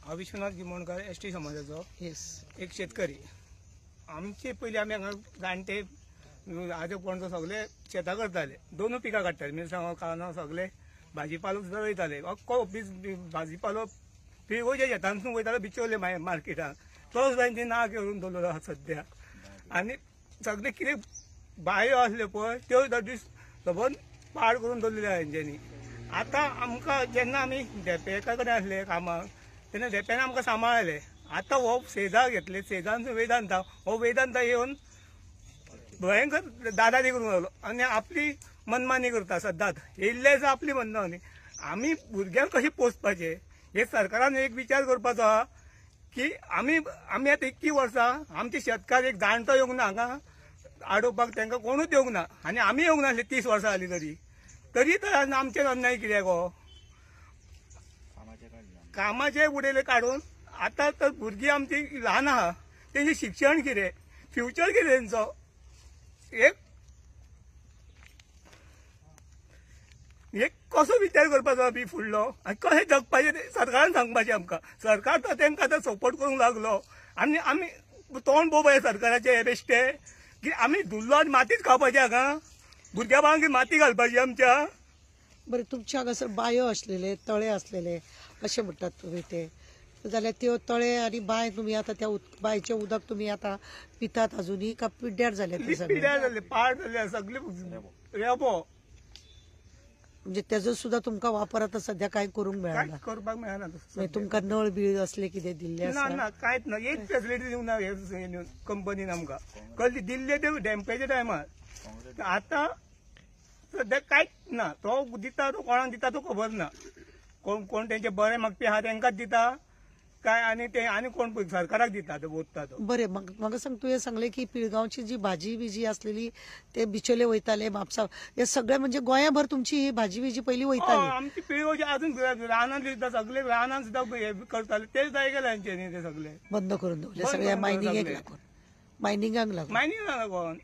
हांव विश्वनाथ गिमोणकार एसटी समाजाचो एक शेतकरी. आमचे पयलीं आमी हांगा जाणटे आजे पणजो सगळे शेतां करताले, दोनूय पिकां काडटाले, मिरसांगो कांदो सगळे भाजीपालो सुद्दां रोयताले. अख्खो भाजीपालो पिळगोच्या शेतांतसून वयतालो बिचोले मार्केटान. तो सुद्दां तेंची ना करून दवरलेलो आहा सद्या. आनी सगळे कितें बांयो आसल्यो पळय त्यो सुद्दां दीस सबंद पाड करून दवरलेल्यो आहा हेंच्यांनी. आतां आमकां जेन्ना आमी देपेका कडेन आसले कामाक तेन्ना देप्यान आमकां सांबाळले. आतां हो सेजा घेतले, सेजानसून वेदांता, हो वेदांता येवन भयंकर दादादी करूंक लागलो आनी आपली मनमानी करता सदांच. येयल्ले दिसा आपली मनमानी. आमी भुरग्यांक कशें पोसपाचें हे सरकारान एक विचार करपाचो आहा की आमी आतां 21 वर्सां आमचे शेतकार एक जाणटो येवंक ना हांगा आडोवपाक, तांकां कोणूच येवंक ना. आनी आमी येवंक नासले 30 वर्सां जालीं तरी तर आमचेर अन्याय कित्याक हो? कामाचे उडयले काडून आतां तर भुरगीं आमची ल्हान आहा, तेंचें शिक्षण कितें, फ्युचर कितें तेंचो? एक कसो विचार करपाचो आमी फुडलो आनी कशें जगपाचें तें सरकारान सांगपाचें आमकां. सरकार तर तांकां आतां सपोर्ट करूंक लागलो आनी आमी तोंड पळोवपाचें सरकाराचें हे बेश्टे की आमी धुल्लो आनी मातीच खावपाचें हांगा. भुरग्या बाळांक माती घालपाची आमच्या. बरें, तुमच्या हांगासर बांयो आसलेले, तळे आसलेले अशें म्हणटात तुमी ते, जाल्यार त्यो तळे आनी बांय तुमी आतां त्या बांयचें उदक तुमी आतां पितात अजुनी का पिड्ड्यार जाले? पिड्ड्यार जाले, पाड जाले, सगळे रेबो. म्हणजे तेजो सुद्दां तुमकां वापर आतां सध्या कांय करूंक मेळना? करपाक मेळना. तुमकां नळ बीळ असले कितें दिल्ले आसा? ना, कांयच ना. एक फेसिलिटी दिवंक ना कंपनीन आमकां. कळ्ळें, दिल्ले ते डॅम्पेच्या टायमार. आतां सध्या कांयच ना. तो दिता, तो कोणाक दिता तो खबर ना. कोण तेंचे बरे मागपी आहा तांकांच दिता काय आनी ते आनी कोण सरकाराक दिता तो ओतता तो. बरें, म्हाका सांग, तुवें सांगलें की पिळगांवची जी भाजी बिजी आसलेली ते बिचोले वयताले, म्हापसा, हे सगळे म्हणजे गोंयभर तुमची ही भाजी बिजी पयलीं वयताली? आमची पिळगोची अजून रानांत दिता, सगळे रानांत सुद्दां हे करताले, तेच जाय गेले हांचेनी ते सगळे बंद करून दवरले सगळ्या मायनिंगेक लागून. मायनिंगाक लागून